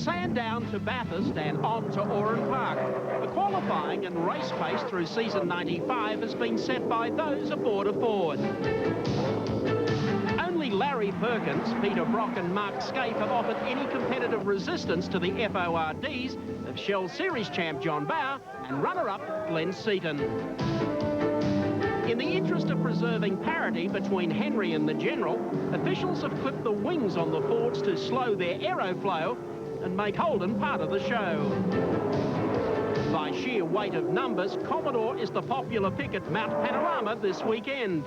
Sandown to Bathurst and on to Oran Park. The qualifying and race pace through season 95 has been set by those aboard a Ford. Only Larry Perkins, Peter Brock and Mark Skaife have offered any competitive resistance to the FORDs of Shell Series champ John Bauer and runner-up Glenn Seton. In the interest of preserving parity between Henry and the General, officials have clipped the wings on the Fords to slow their aeroflow and make Holden part of the show. By sheer weight of numbers, Commodore is the popular pick at Mount Panorama this weekend.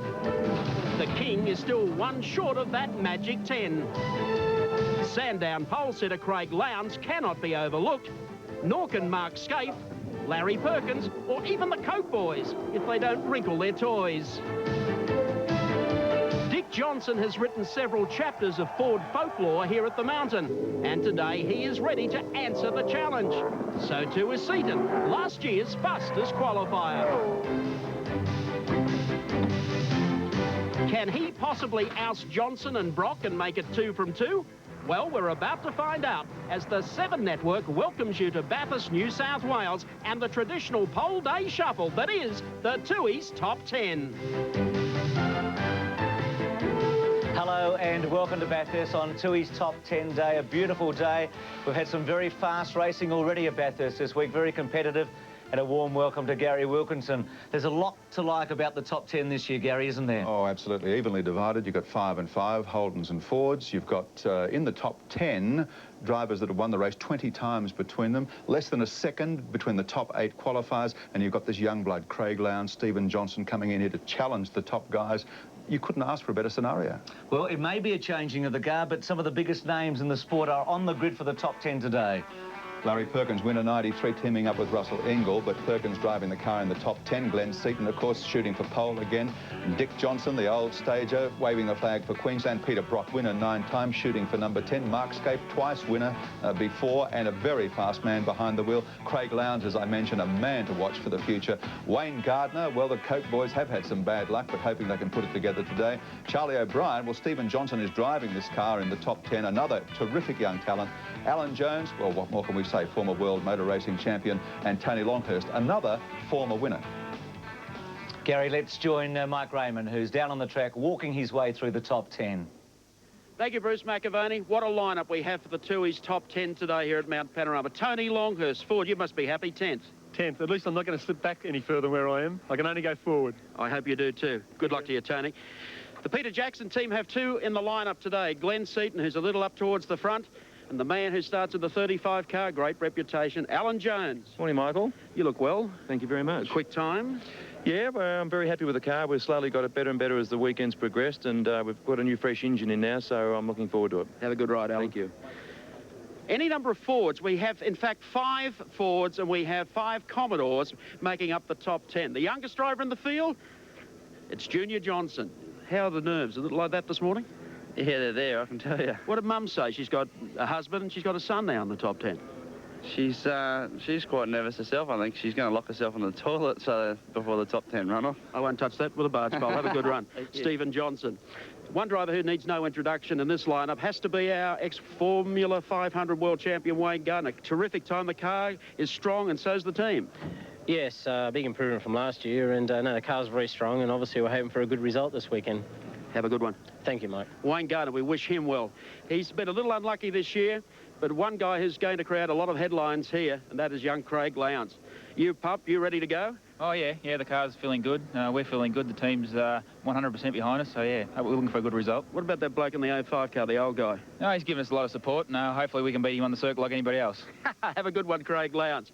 The King is still one short of that magic 10. Sandown pole sitter Craig Lowndes cannot be overlooked, nor can Mark Skaife, Larry Perkins, or even the Coke Boys, if they don't wrinkle their toys. Dick Johnson has written several chapters of Ford folklore here at the mountain, and today he is ready to answer the challenge. So too is Seton, last year's fastest qualifier. Can he possibly oust Johnson and Brock and make it 2 from 2? Well, we're about to find out as the Seven Network welcomes you to Bathurst, New South Wales and the traditional pole day shuffle that is the Tooheys Top 10. Hello and welcome to Bathurst on Tooheys Top 10 Day, a beautiful day. We've had some very fast racing already at Bathurst this week, very competitive. And a warm welcome to Gary Wilkinson. There's a lot to like about the top 10 this year, Gary, isn't there? Oh, absolutely. Evenly divided. You've got 5 and 5, Holdens and Fords. You've got, in the top 10, drivers that have won the race 20 times between them. Less than a second between the top 8 qualifiers. And you've got this young blood, Craig Lowndes, Stephen Johnson, coming in here to challenge the top guys. You couldn't ask for a better scenario. Well, it may be a changing of the guard, but some of the biggest names in the sport are on the grid for the top 10 today. Larry Perkins, winner 93, teaming up with Russell Engel, but Perkins driving the car in the top 10. Glenn Seton, of course, shooting for pole again. Dick Johnson, the old stager, waving the flag for Queensland. Peter Brock, winner 9 times, shooting for number 10. Mark Skaife, twice winner before, and a very fast man behind the wheel. Craig Lowndes, as I mentioned, a man to watch for the future. Wayne Gardner, well, the Coke Boys have had some bad luck, but hoping they can put it together today. Charlie O'Brien, well, Stephen Johnson is driving this car in the top 10. Another terrific young talent. Alan Jones, well, what more can we say? Former world motor racing champion. And Tony Longhurst, another former winner. Gary, let's join Mike Raymond, who's down on the track, walking his way through the top 10. Thank you, Bruce McAvaney. What a lineup we have for the Tooheys top 10 today here at Mount Panorama. Tony Longhurst, Ford, you must be happy, 10th. 10th. At least I'm not going to slip back any further where I am. I can only go forward. I hope you do too. Good luck to you, Tony. The Peter Jackson team have 2 in the lineup today. Glenn Seton, who's a little up towards the front, and the man who starts in the 35 car, great reputation, Alan Jones. Morning, Michael. You look well. Thank you very much. A quick time. Yeah, well, I'm very happy with the car. We've slowly got it better and better as the weekend's progressed, and we've got a new fresh engine in now, so I'm looking forward to it. Have a good ride, Alan. Thank you. Any number of Fords. We have, in fact, 5 Fords and we have 5 Commodores making up the top 10. The youngest driver in the field, it's Junior Johnson. How are the nerves? A little like that this morning? Yeah, they're there, I can tell you. What did Mum say? She's got a husband and she's got a son now in the top 10. She's quite nervous herself. I think she's going to lock herself in the toilet before the top 10 run off. I won't touch that with a barge pole. Have a good run. Stephen Johnson. One driver who needs no introduction in this lineup has to be our ex-Formula 500 world champion, Wayne Gardner. Terrific time. The car is strong and so's the team. Yes, big improvement from last year, and no, the car's very strong, and obviously we're hoping for a good result this weekend. Have a good one. Thank you, Mike. Wayne Gardner, we wish him well. He's been a little unlucky this year, but one guy who's going to create a lot of headlines here, and that is young Craig Lowndes. You, pup, you ready to go? Oh, yeah, the car's feeling good. We're feeling good. The team's 100% behind us, so, yeah, we're looking for a good result. What about that bloke in the 05 car, the old guy? No, he's given us a lot of support. Hopefully we can beat him on the circle like anybody else. Have a good one, Craig Lowndes.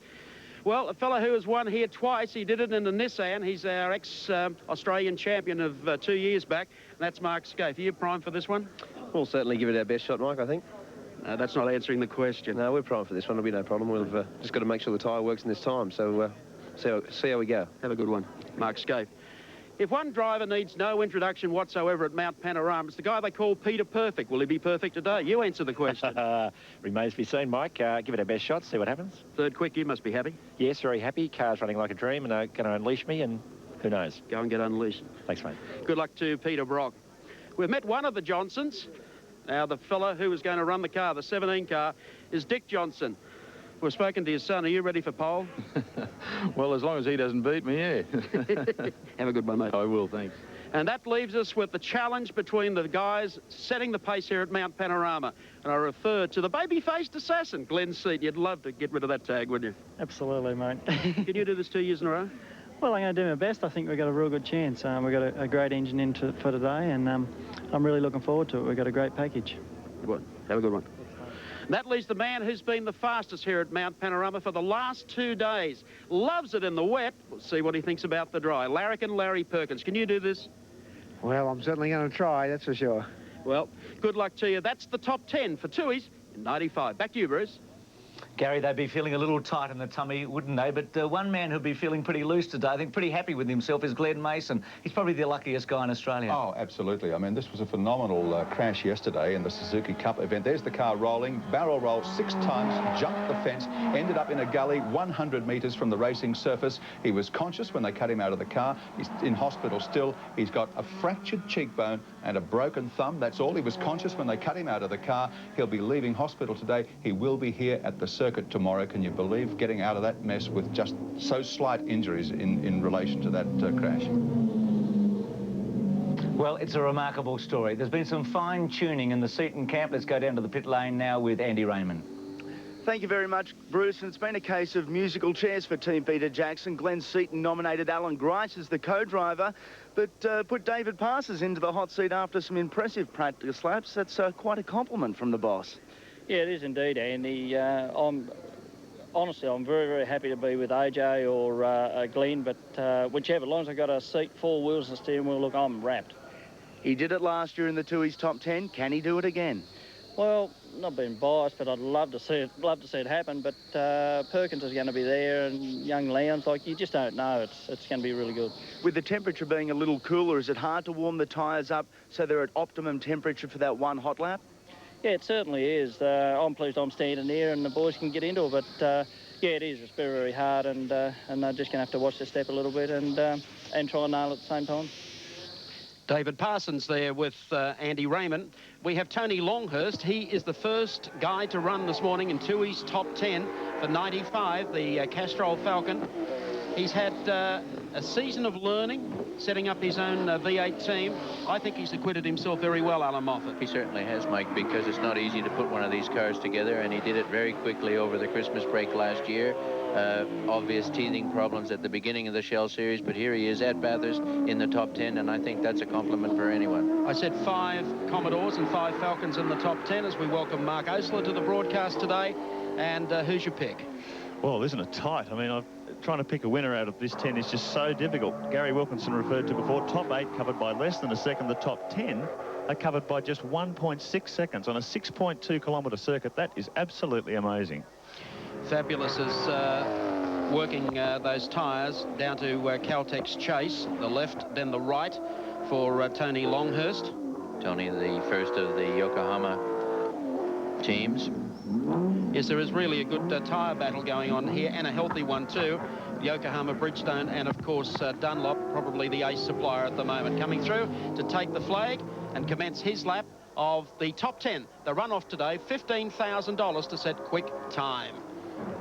Well, a fellow who has won here twice, he did it in the Nissan. He's our ex-Australian champion of 2 years back, and that's Mark Skaife. Are you primed for this one? We'll certainly give it our best shot, Mike, I think. No, that's not answering the question. No, we're primed for this one. There'll be no problem. We've just got to make sure the tyre works in this time, so see how we go. Have a good one, Mark Skaife. If one driver needs no introduction whatsoever at Mount Panorama, it's the guy they call Peter Perfect. Will he be perfect today? You answer the question. Remains to be seen, Mike. Give it our best shot, see what happens. Third quick, you must be happy. Yes, very happy. Car's running like a dream and going to unleash me, and who knows? Go and get unleashed. Thanks, mate. Good luck to Peter Brock. We've met one of the Johnsons, Now, the fella who was going to run the car, the 17 car, is Dick Johnson. We've spoken to your son. Are you ready for pole? Well, as long as he doesn't beat me, yeah. Have a good one, mate. I will, thanks. And that leaves us with the challenge between the guys setting the pace here at Mount Panorama. And I refer to the baby-faced assassin, Glenn Seton. You'd love to get rid of that tag, wouldn't you? Absolutely, mate. Can you do this 2 years in a row? Well, I'm going to do my best. I think we've got a real good chance. We've got a great engine in for today, and I'm really looking forward to it. We've got a great package. Good one. Have a good one. That leaves the man who's been the fastest here at Mount Panorama for the last 2 days. Loves it in the wet. We'll see what he thinks about the dry. Larrikin Larry Perkins. Can you do this? Well, I'm certainly going to try, that's for sure. Well, good luck to you. That's the top 10 for Tooheys in 95. Back to you, Bruce. Gary, they'd be feeling a little tight in the tummy, wouldn't they? But one man who'd be feeling pretty loose today, I think pretty happy with himself, is Glenn Mason. He's probably the luckiest guy in Australia. Oh, absolutely. I mean, this was a phenomenal crash yesterday in the Suzuki Cup event. There's the car rolling, barrel roll 6 times, jumped the fence, ended up in a gully 100 metres from the racing surface. He was conscious when they cut him out of the car. He's in hospital still. He's got a fractured cheekbone and a broken thumb. That's all. He was conscious when they cut him out of the car. He'll be leaving hospital today. He will be here at the circuit tomorrow. Can you believe getting out of that mess with just so slight injuries in relation to that crash? Well, it's a remarkable story. There's been some fine-tuning in the Seton camp. Let's go down to the pit lane now with Andy Raymond. Thank you very much, Bruce. And it's been a case of musical chairs for Team Peter Jackson. Glenn Seton nominated Alan Grice as the co-driver, but put David Parsons into the hot seat after some impressive practice laps. That's quite a compliment from the boss. Yeah, it is indeed, Andy. Honestly, I'm very, very happy to be with AJ or Glenn, but whichever, as long as I've got a seat, 4 wheels and steering wheel, look, I'm wrapped. He did it last year in the Tooheys top 10. Can he do it again? Well, not being biased, but I'd love to see it happen. But Perkins is going to be there, and young Lowndes, like, you just don't know. It's going to be really good. With the temperature being a little cooler, is it hard to warm the tyres up so they're at optimum temperature for that one hot lap? Yeah, it certainly is. I'm pleased I'm standing there and the boys can get into it, but yeah, it is. It's very, very hard, and they're just going to have to watch the step a little bit and try and nail it at the same time. David Parsons there with Andy Raymond. We have Tony Longhurst. He is the first guy to run this morning in Tooheys top 10 for 95, the Castrol Falcon. He's had a season of learning, setting up his own V8 team. I think he's acquitted himself very well, Alan Moffat. He certainly has, Mike, because it's not easy to put one of these cars together, and he did it very quickly over the Christmas break last year. Obvious teething problems at the beginning of the Shell Series, but here he is at Bathurst in the top 10, and I think that's a compliment for anyone. I said 5 Commodores and 5 Falcons in the top 10 as we welcome Mark Osler to the broadcast today. And who's your pick? Well, isn't it tight? I mean, trying to pick a winner out of this 10 is just so difficult. Gary Wilkinson referred to before, top 8 covered by less than a second. The top 10 are covered by just 1.6 seconds on a 6.2 kilometre circuit. That is absolutely amazing. Fabulous is working those tyres down to Caltech's Chase, the left, then the right for Tony Longhurst. Tony, the first of the Yokohama teams. Yes, there is really a good tyre battle going on here, and a healthy one too. Yokohama, Bridgestone, and of course Dunlop, probably the ace supplier at the moment, coming through to take the flag and commence his lap of the top 10. The run-off today, $15,000 to set quick time.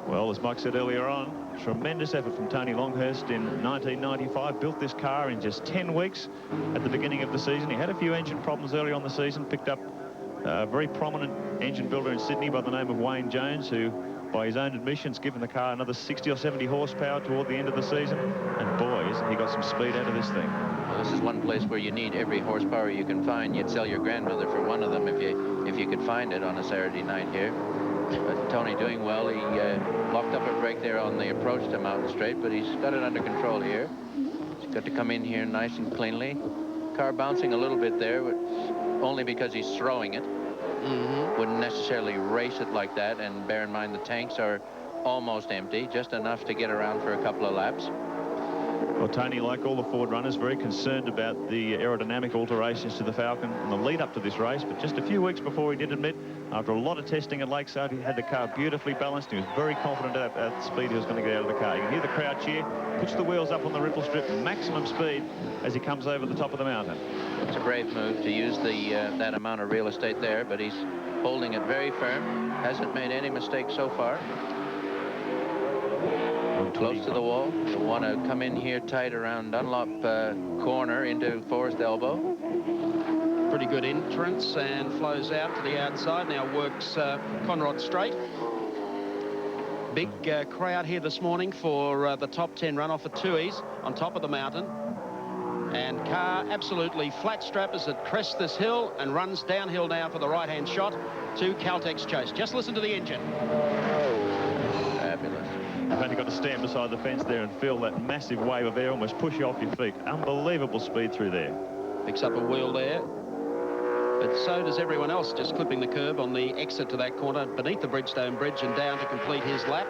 Well, as Mike said earlier on, tremendous effort from Tony Longhurst in 1995. Built this car in just 10 weeks at the beginning of the season. He had a few engine problems early on the season, picked up a very prominent engine builder in Sydney by the name of Wayne Jones, who, by his own admissions, given the car another 60 or 70 horsepower toward the end of the season. And boys, he got some speed out of this thing. Well, this is one place where you need every horsepower you can find. You'd sell your grandmother for one of them if you could find it on a Saturday night here. But Tony doing well. He locked up a brake there on the approach to Mountain Straight, but he's got it under control here. He's got to come in here nice and cleanly. Car bouncing a little bit there, but only because he's throwing it. Wouldn't necessarily race it like that, and bear in mind the tanks are almost empty, just enough to get around for a couple of laps. Well, Tony, like all the Ford runners, very concerned about the aerodynamic alterations to the Falcon in the lead up to this race, but just a few weeks before, he did admit, after a lot of testing at Lakeside, he had the car beautifully balanced. He was very confident at the speed he was going to get out of the car. You can hear the crowd cheer, puts the wheels up on the ripple strip, maximum speed as he comes over the top of the mountain. It's a brave move to use that amount of real estate there, but he's holding it very firm. Hasn't made any mistakes so far. Close to the wall. You'll want to come in here tight around Dunlop corner into Forest Elbow. Pretty good entrance and flows out to the outside. Now works Conrod straight. Big crowd here this morning for the top 10 runoff at Tooheys on top of the mountain. And car absolutely flat strap as it crests this hill and runs downhill now for the right-hand shot to Caltex Chase. Just listen to the engine. Fabulous. You've only got to stand beside the fence there and feel that massive wave of air almost push you off your feet. Unbelievable speed through there. Picks up a wheel there. But so does everyone else, just clipping the curb on the exit to that corner beneath the Bridgestone Bridge and down to complete his lap.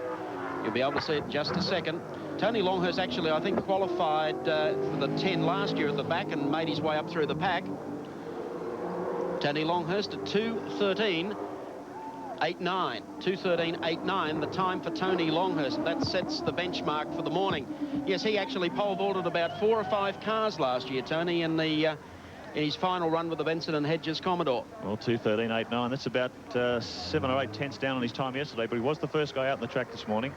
You'll be able to see it in just a second. Tony Longhurst actually, I think, qualified for the 10 last year at the back and made his way up through the pack. Tony Longhurst at 2:13.89. 2:13.89, the time for Tony Longhurst. That sets the benchmark for the morning. Yes, he actually pole vaulted about 4 or 5 cars last year, Tony, in his final run with the Benson and Hedges Commodore. Well, 2:13.89. That's about 7 or 8 tenths down on his time yesterday, but he was the first guy out on the track this morning.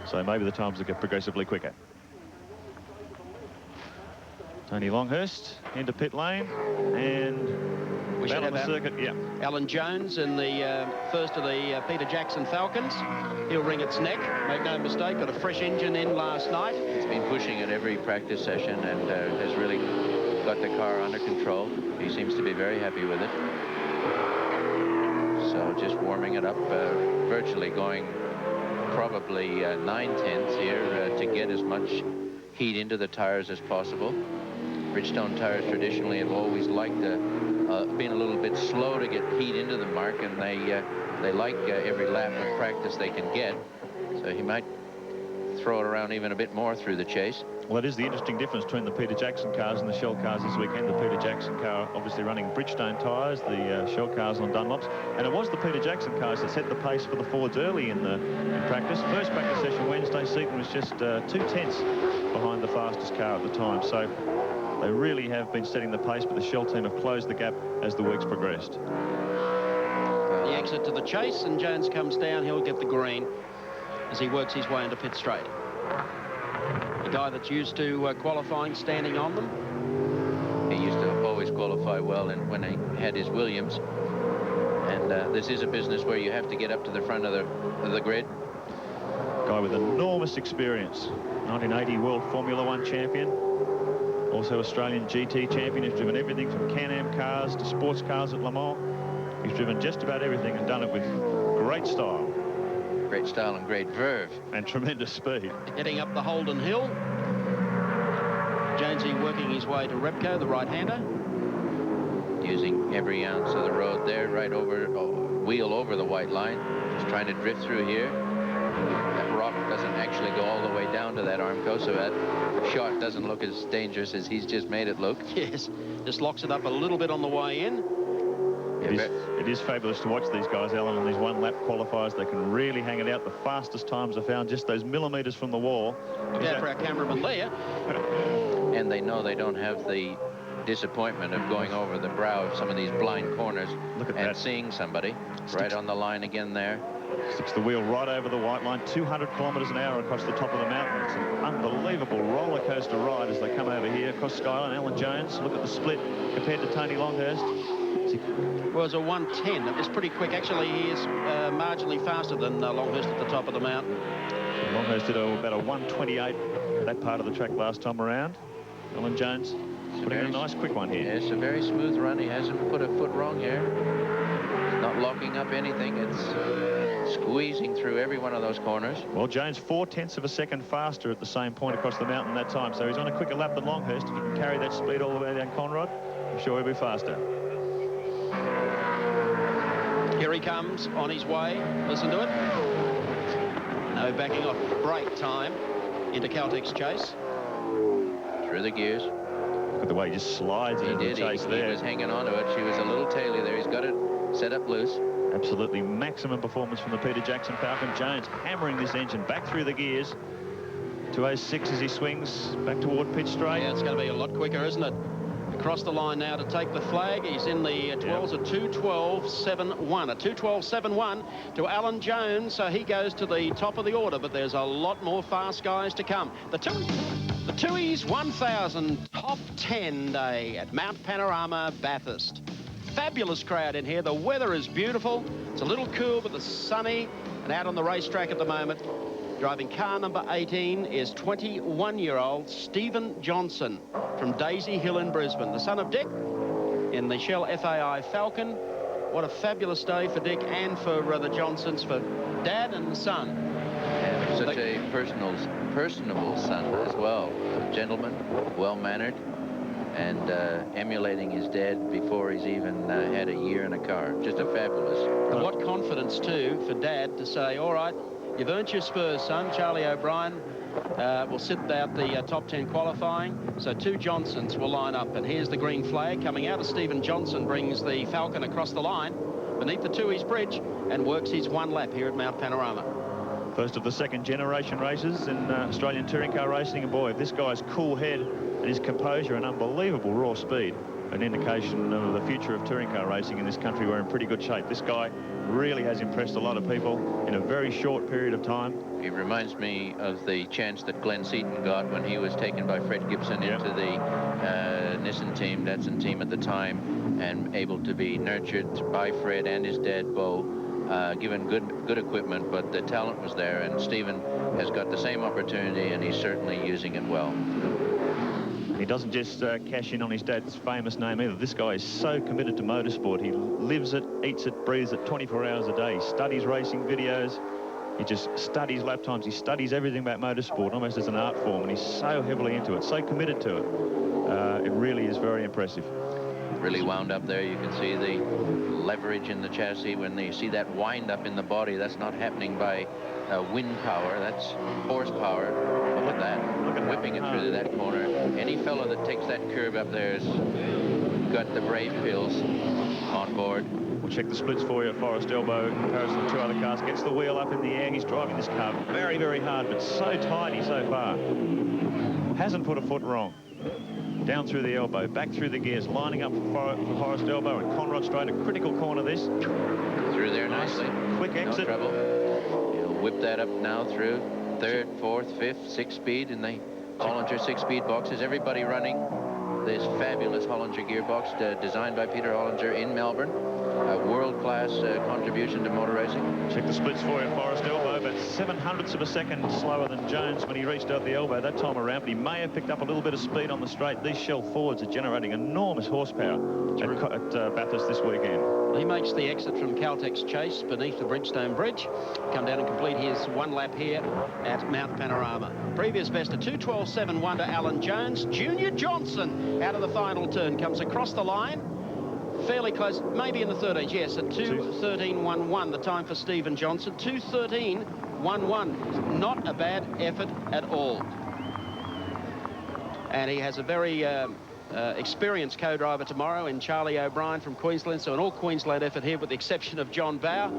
So maybe the times will get progressively quicker. Tony Longhurst into pit lane and we should have the circuit. Yeah. Alan Jones in the first of the Peter Jackson Falcons. He'll wring its neck, make no mistake. Got a fresh engine in last night. He's been pushing it every practice session and has really got the car under control. He seems to be very happy with it. So just warming it up, virtually going probably 9/10 here to get as much heat into the tires as possible. Bridgestone tires traditionally have always liked being a little bit slow to get heat into the mark, and they like every lap of practice they can get. So he might throw it around even a bit more through the chase. Well, that is the interesting difference between the Peter Jackson cars and the Shell cars this weekend. The Peter Jackson car obviously running Bridgestone tyres, the Shell cars on Dunlops. And it was the Peter Jackson cars that set the pace for the Fords early in practice. First practice session Wednesday, Seton was just 2 tenths behind the fastest car at the time. So they really have been setting the pace, but the Shell team have closed the gap as the weeks progressed. The exit to the chase, and Jones comes down. He'll get the green as he works his way into pit straight. A guy that's used to qualifying, standing on them. He used to always qualify well when he had his Williams. And this is a business where you have to get up to the front of the grid. Guy with enormous experience. 1980 World Formula 1 champion. Also Australian GT champion. He's driven everything from Can-Am cars to sports cars at Le Mans. He's driven just about everything and done it with great style. Great style and great verve. And tremendous speed. Heading up the Holden Hill. Jonesy working his way to Repco, the right-hander. Using every ounce of the road there, right over, wheel over the white line. Just trying to drift through here. That rock doesn't actually go all the way down to that Armco, so that shot doesn't look as dangerous as he's just made it look. Yes, just locks it up a little bit on the way in. It is fabulous to watch these guys, Alan, on these one-lap qualifiers. They can really hang it out. The fastest times are found just those millimetres from the wall. Look out for our cameraman there. And they know they don't have the disappointment of going over the brow of some of these blind corners and seeing somebody right on the line again there. Sticks the wheel right over the white line, 200 kilometres an hour across the top of the mountain. It's an unbelievable roller coaster ride as they come over here across Skyline. Alan Jones, look at the split compared to Tony Longhurst. Was a 1:10. It was pretty quick. Actually, he is marginally faster than Longhurst at the top of the mountain. Longhurst did about a 1:28 that part of the track last time around. Alan Jones putting in a nice quick one here. It's a very smooth run. He hasn't put a foot wrong here. He's not locking up anything. It's squeezing through every one of those corners. Well, Jones 4 tenths of a second faster at the same point across the mountain that time. So he's on a quicker lap than Longhurst. If he can carry that speed all the way down Conrod, I'm sure he'll be faster. Here he comes on his way. Listen to it. No backing off. Break time into Caltex Chase. Through the gears. Look at the way he just slides into the chase there. He was hanging on to it. She was a little taily there. He's got it set up loose. Absolutely maximum performance from the Peter Jackson Falcon. Jones hammering this engine back through the gears. 206 as he swings back toward pit straight. Yeah, it's going to be a lot quicker, isn't it? Across the line now to take the flag. He's in the 12s, a 2:12.71. A 2:12.71 to Alan Jones. So he goes to the top of the order, but there's a lot more fast guys to come. The Toheys 1000 top 10 day at Mount Panorama, Bathurst. Fabulous crowd in here. The weather is beautiful. It's a little cool, but it's sunny. And out on the racetrack at the moment, driving car number 18 is 21-year-old Stephen Johnson from Daisy Hill in Brisbane, the son of Dick in the Shell FAI Falcon. What a fabulous day for Dick and for the Johnsons, for Dad and the son. And such a personable son as well. A gentleman, well-mannered, and emulating his dad before he's even had a year in a car. Just a fabulous. And what confidence, too, for Dad to say, all right, you've earned your spurs, son. Charlie O'Brien will sit out the top 10 qualifying. So 2 Johnsons will line up. And here's the green flag coming out as Stephen Johnson brings the Falcon across the line beneath the Toheys Bridge and works his 1 lap here at Mount Panorama. First of the second generation races in Australian touring car racing. And boy, this guy's cool head and his composure and unbelievable raw speed, an indication of the future of touring car racing in this country. We're in pretty good shape. This guy really has impressed a lot of people in a very short period of time. He reminds me of the chance that Glenn Seton got when he was taken by Fred Gibson into the Nissan team, Datsun team at the time, and able to be nurtured by Fred and his dad, Bo, given good equipment, but the talent was there, and Stephen has got the same opportunity, and he's certainly using it well. He doesn't just cash in on his dad's famous name either. This guy is so committed to motorsport. He lives it, eats it, breathes it 24 hours a day. He studies racing videos. He just studies lap times. He studies everything about motorsport, almost as an art form, and he's so heavily into it, so committed to it. It really is very impressive. Really wound up there. You can see the leverage in the chassis. When you see that wind up in the body, that's not happening by wind power, that's horsepower. Look at that. Look at whipping it through that corner. Any fellow that takes that curve up there has got the brave pills on board. We'll check the splits for you at Forest Elbow in comparison to 2 other cars. Gets the wheel up in the air. He's driving this car very, very hard, but so tidy so far. Hasn't put a foot wrong. Down through the elbow, back through the gears, lining up for Forest Elbow and Conrod Straight, a critical corner this. Through there nicely. Quick exit. No trouble. He'll whip that up now through 3rd, 4th, 5th, 6-speed in the Hollinger 6-speed boxes. Everybody running this fabulous Hollinger gearbox designed by Peter Hollinger in Melbourne. A world-class contribution to motor racing. Check the splits for you at Forest Elbow, about 7/100ths of a second slower than Jones when he reached out the elbow that time around, but he may have picked up a little bit of speed on the straight. These Shell Fords are generating enormous horsepower at Bathurst this weekend. He makes the exit from Caltex Chase beneath the Bridgestone Bridge, come down and complete his 1 lap here at Mount Panorama. Previous best, a 2:12.71 to Alan Jones. Junior Johnson out of the final turn comes across the line. Fairly close, maybe in the 13s, yes, at 2:13.11, the time for Stephen Johnson. 2:13.11, not a bad effort at all. And he has a very experienced co-driver tomorrow in Charlie O'Brien from Queensland, so an all-Queensland effort here with the exception of John Bower.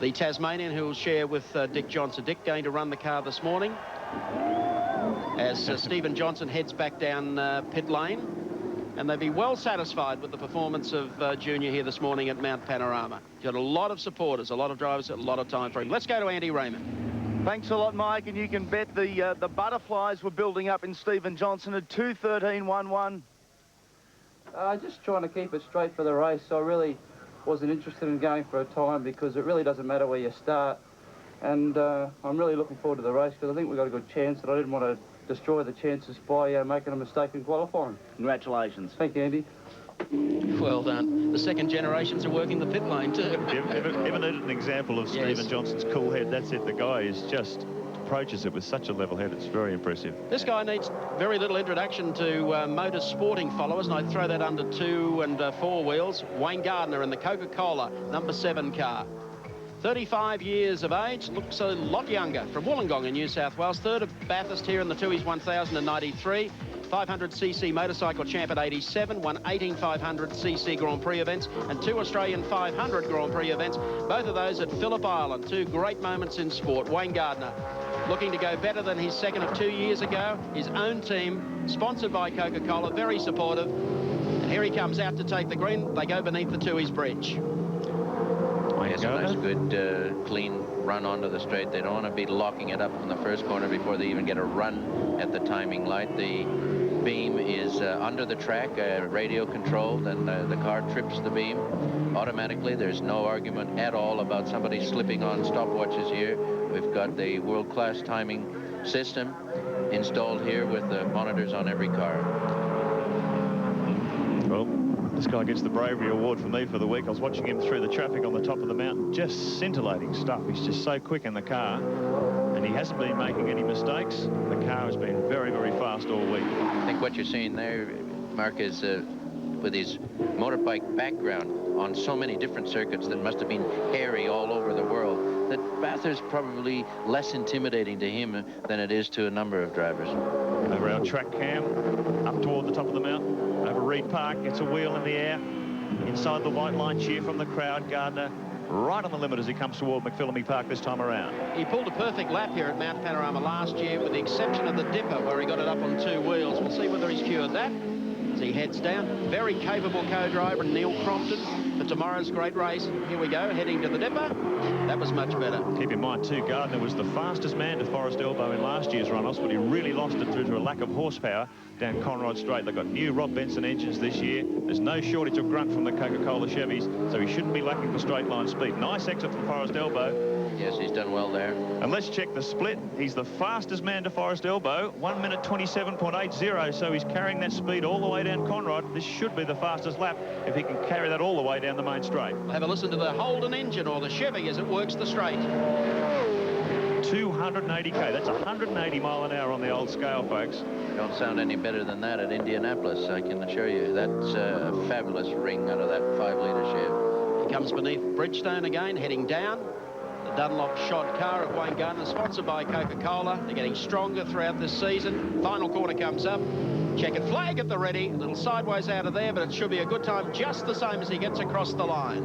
The Tasmanian who will share with Dick Johnson. Dick going to run the car this morning as Stephen Johnson heads back down pit lane. And they'll be well satisfied with the performance of Junior here this morning at Mount Panorama. Got a lot of supporters, a lot of drivers, a lot of time for him. Let's go to Andy Raymond. Thanks a lot, Mike, and you can bet the butterflies were building up in Stephen Johnson at 2:13.11. Just trying to keep it straight for the race. I really wasn't interested in going for a time because it really doesn't matter where you start. And I'm really looking forward to the race because I think we've got a good chance, and I didn't want to destroy the chances by making a mistake in qualifying. Congratulations. Thank you, Andy. Well done. The second generations are working the pit lane too. Ever needed an example of Stephen Johnson's cool head? That's it. The guy is just approaches it with such a level head. It's very impressive. This guy needs very little introduction to motor sporting followers, and I'd throw that under 2 and 4 wheels. Wayne Gardner in the Coca-Cola number 7 car. 35 years of age, looks a lot younger, from Wollongong in New South Wales. 3rd at Bathurst here in the Toheys 1000 in 93. 500cc motorcycle champ at 87, won 18 500cc Grand Prix events and 2 Australian 500 Grand Prix events, both of those at Phillip Island. 2 great moments in sport. Wayne Gardner looking to go better than his second of 2 years ago. His own team, sponsored by Coca-Cola, very supportive. And here he comes out to take the green. They go beneath the Tooheys Bridge. Yes, a nice, good, clean run onto the straight. They don't want to be locking it up in the first corner before they even get a run at the timing light. The beam is under the track, radio controlled, and the car trips the beam automatically. There's no argument at all about somebody slipping on stopwatches here. We've got the world-class timing system installed here with the monitors on every car. Well, this guy gets the bravery award for me for the week. I was watching him through the traffic on the top of the mountain. Just scintillating stuff. He's just so quick in the car, and he hasn't been making any mistakes. The car has been very, very fast all week. I think what you're seeing there, Mark, is with his motorbike background on so many different circuits that must have been hairy all over the world, that Bathurst probably less intimidating to him than it is to a number of drivers. Over our track cam, up toward the top of the mountain, over Reed Park, gets a wheel in the air. Inside the white line, cheer from the crowd. Gardner right on the limit as he comes toward McPhillamy Park this time around. He pulled a perfect lap here at Mount Panorama last year, with the exception of the dipper, where he got it up on 2 wheels. We'll see whether he's cured that as he heads down. Very capable co-driver, Neil Crompton, for tomorrow's great race. Here we go, heading to the dipper. That was much better. Keep in mind, too, Gardner was the fastest man to Forest Elbow in last year's runoffs, but he really lost it due to a lack of horsepower down Conrod Straight. They've got new Rob Benson engines this year. There's no shortage of grunt from the Coca-Cola Chevys, so he shouldn't be lacking for straight line speed. Nice exit from Forest Elbow. Yes, he's done well there. And let's check the split. He's the fastest man to Forest Elbow, 1 minute 27.80, so he's carrying that speed all the way down Conrod. This should be the fastest lap if he can carry that all the way down the main straight. Have a listen to the Holden engine, or the Chevy, as it works the straight. 280k. That's 180 mile an hour on the old scale, folks. Don't sound any better than that at Indianapolis, I can assure you. That's a fabulous ring out of that 5-litre Chev. He comes beneath Bridgestone again, heading down. The Dunlop shod car of Wayne Gardner, sponsored by Coca-Cola. They're getting stronger throughout this season. Final corner comes up. Checkered flag at the ready. A little sideways out of there, but it should be a good time just the same as he gets across the line.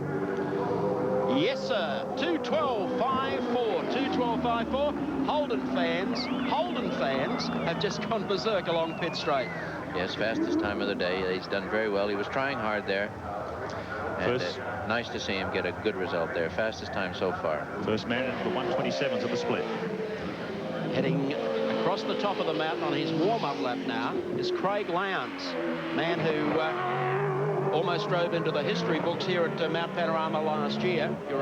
Yes, sir. 2:12.54. 2:12.54. Holden fans have just gone berserk along pit straight. Yes, fastest time of the day. He's done very well. He was trying hard there. And nice to see him get a good result there. Fastest time so far. First man into the 127s of the split. Heading across the top of the mountain on his warm-up lap now is Craig Lowndes, man who almost drove into the history books here at Mount Panorama last year. You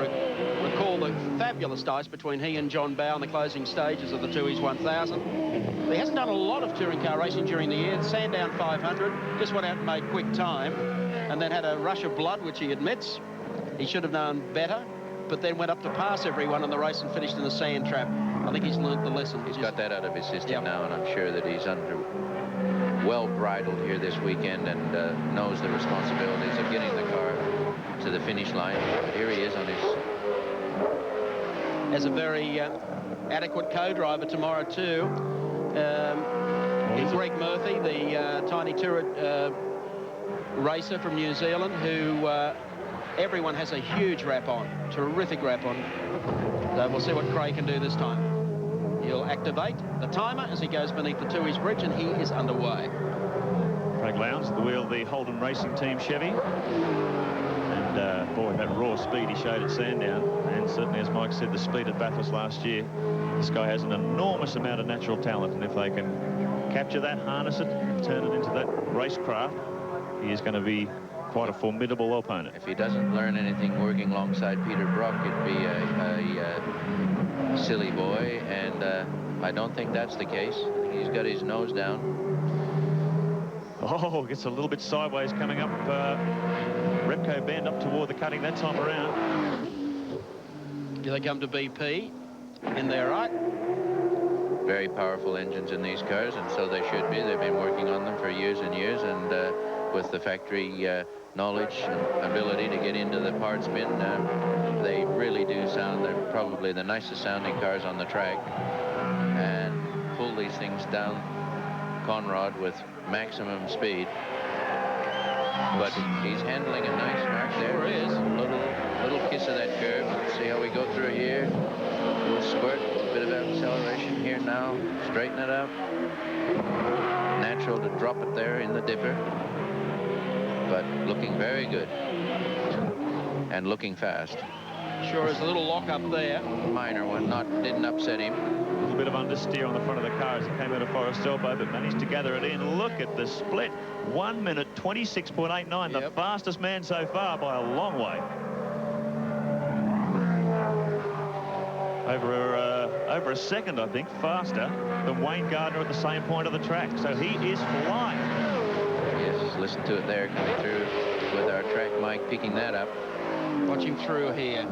recall the fabulous dice between he and John Bowe in the closing stages of the Tooheys 1000. He hasn't done a lot of touring car racing during the year. Sandown 500, just went out and made quick time, and then had a rush of blood, which he admits he should have known better, but then went up to pass everyone in the race and finished in a sand trap. I think he's learned the lesson. He's got that out of his system now, and I'm sure that he's well bridled here this weekend and knows the responsibilities of getting the car to the finish line. But here he is on his... As a very adequate co-driver tomorrow too. In Greg Murphy, the tiny turret racer from New Zealand, who everyone has a huge rap on, terrific rap on. So we'll see what Craig can do this time. He'll activate the timer as he goes beneath the Tooheys Bridge, and he is underway. Craig Lowndes at the wheel of the Holden Racing Team Chevy. And boy, that raw speed he showed at Sandown, and certainly, as Mike said, the speed at Bathurst last year. This guy has an enormous amount of natural talent, and if they can capture that, harness it, turn it into that racecraft, he is going to be quite a formidable opponent. If he doesn't learn anything working alongside Peter Brock, it'd be a silly boy, and I don't think that's the case. I think he's got his nose down. Oh, gets a little bit sideways coming up Repco bend up toward the cutting that time around. Do they come to BP in there, right? Very powerful engines in these cars, and so they should be. They've been working on them for years and years, and with the factory knowledge and ability to get into the parts bin, they really do sound, they're probably the nicest sounding cars on the track, and pull these things down Conrod with maximum speed. But he's handling a nice mark there. Sure is. Little kiss of that curve. Let's see how we go through here. Little squirt, a bit of acceleration here now. Straighten it out. Natural to drop it there in the dipper. But looking very good. And looking fast. Sure is a little lock up there. Minor one, didn't upset him. A little bit of understeer on the front of the car as he came out of Forest Elbow, but managed to gather it in. Look at the split. 1 minute 26.89, the fastest man so far by a long way. Over a second, I think, faster than Wayne Gardner at the same point of the track. So he is flying. Yes, listen to it there coming through with our track mic, picking that up. Watch him through here.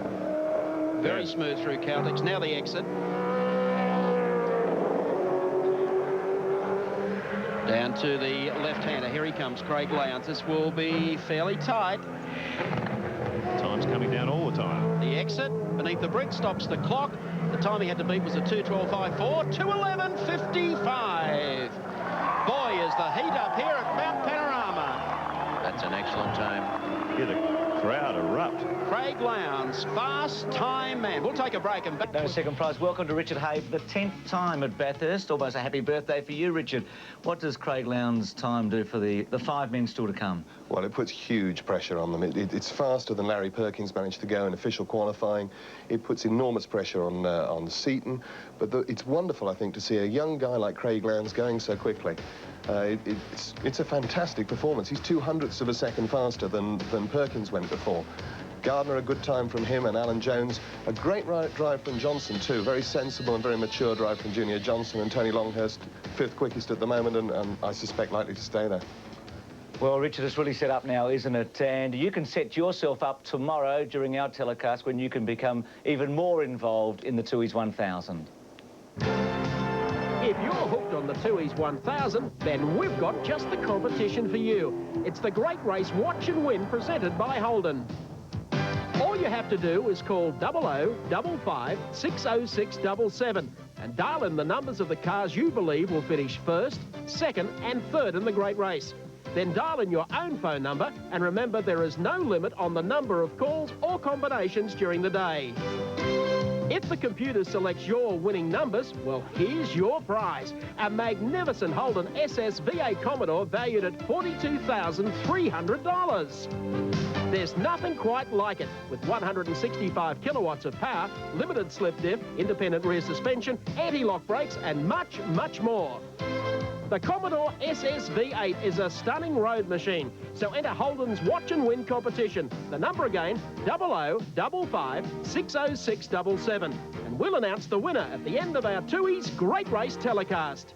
Very smooth through Caltex. Now the exit. Down to the left-hander. Here he comes, Craig Lowndes. This will be fairly tight. Time's coming down all the time. The exit beneath the brick stops the clock. The time he had to beat was a 2:12.54, 2:11.55. Boy, is the heat up here at Mount Panorama. That's an excellent time. Hear the crowd erupt. Craig Lowndes, fast time man. We'll take a break and back. No second prize. Welcome to Richard Hay for the 10th time at Bathurst. Almost a happy birthday for you, Richard. What does Craig Lowndes' time do for the 5 men still to come? Well, it puts huge pressure on them. It's faster than Larry Perkins managed to go in official qualifying. It puts enormous pressure on Seton. But it's wonderful, I think, to see a young guy like Craig Lowndes going so quickly. It's a fantastic performance. He's 0.02 of a second faster than Perkins went before. Gardner, a good time from him, and Alan Jones. A great drive from Johnson, too. Very sensible and very mature drive from Junior Johnson, and Tony Longhurst, 5th quickest at the moment, and I suspect likely to stay there. Well, Richard, it's really set up now, isn't it? And you can set yourself up tomorrow during our telecast when you can become even more involved in the Toheys 1000. If you're hooked on the Toheys 1000, then we've got just the competition for you. It's the Great Race Watch and Win presented by Holden. All you have to do is call 0055 60677 and dial in the numbers of the cars you believe will finish 1st, 2nd and 3rd in the Great Race. Then dial in your own phone number, and remember there is no limit on the number of calls or combinations during the day. If the computer selects your winning numbers, well, here's your prize. A magnificent Holden SS V8 Commodore valued at $42,300. There's nothing quite like it, with 165 kilowatts of power, limited slip diff, independent rear suspension, anti-lock brakes, and much, much more. The Commodore SS V8 is a stunning road machine, so enter Holden's Watch and Win competition. The number again, 0055 60677, and we'll announce the winner at the end of our Toheys Great Race telecast.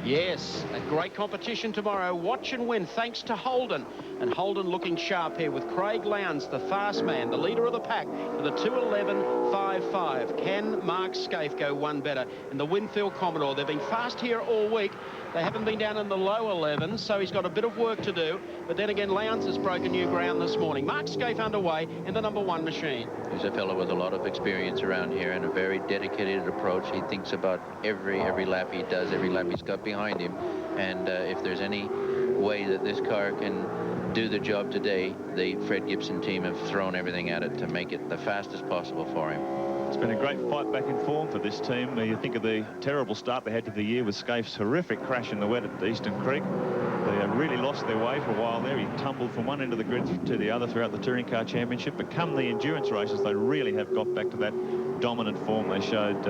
Yes, a great competition tomorrow. Watch and Win, thanks to Holden. And Holden looking sharp here with Craig Lowndes, the fast man, the leader of the pack, for the 2:11.55. Can Mark Skaife go one better in the Winfield Commodore? They've been fast here all week. They haven't been down in the low 11s, so he's got a bit of work to do. But then again, Lowndes has broken new ground this morning. Mark Skaife underway in the #1 machine. He's a fellow with a lot of experience around here and a very dedicated approach. He thinks about every lap he does, every lap he's got behind him. And if there's any way that this car can do the job today, the Fred Gibson team have thrown everything at it to make it the fastest possible for him. It's been a great fight back in form for this team. You think of the terrible start they had to the year with Skaife's horrific crash in the wet at Eastern Creek. They really lost their way for a while there. He tumbled from one end of the grid to the other throughout the Touring Car Championship. But come the endurance races, they really have got back to that dominant form they showed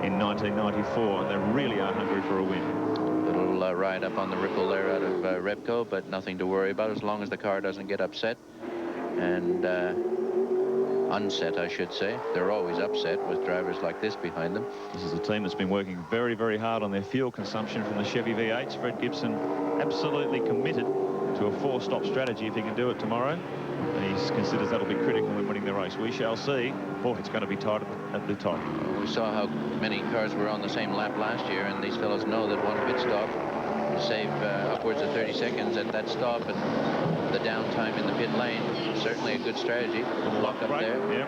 in 1994, and they really are hungry for a win. Little ride up on the ripple there out of Repco, but nothing to worry about as long as the car doesn't get upset. And unset, I should say. They're always upset with drivers like this behind them. This is a team that's been working very, very hard on their fuel consumption from the Chevy V8s. Fred Gibson absolutely committed to a 4-stop strategy if he can do it tomorrow. And he considers that'll be critical in winning the race. We shall see. Boy, it's going to be tight at the top. We saw how many cars were on the same lap last year, and these fellows know that one pit stop will save upwards of 30 seconds at that stop, and the downtime in the pit lane is certainly a good strategy. Lock up there. Yeah.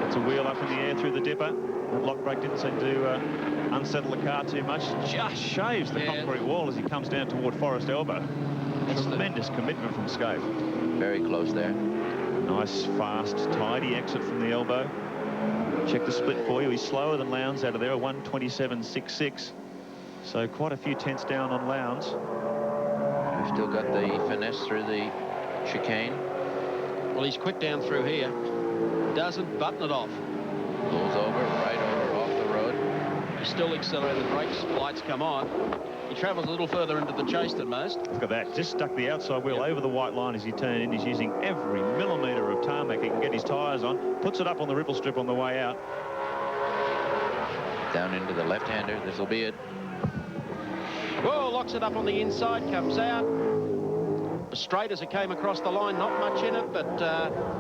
Gets a wheel up in the air through the dipper. That lock brake didn't seem to unsettle the car too much. Just shaves the concrete wall as he comes down toward Forest Elbow. Tremendous commitment from Skaife. Very close there. Nice, fast, tidy exit from the elbow. check the split for you. He's slower than Lowndes out of there, a 1:27.66. So quite a few tenths down on Lowndes. We've still got the finesse through the chicane. Well, he's quick down through here. Doesn't button it off. Pulls over, right over off the road. He's still accelerating the brakes. Lights come on. He travels a little further into the chase than most. Look at that. Just stuck the outside wheel over the white line as he turned in. He's using every millimetre of tarmac he can get his tyres on. Puts it up on the ripple strip on the way out. Down into the left-hander. This'll be it. Whoa, locks it up on the inside, comes out. Straight as it came across the line, not much in it, but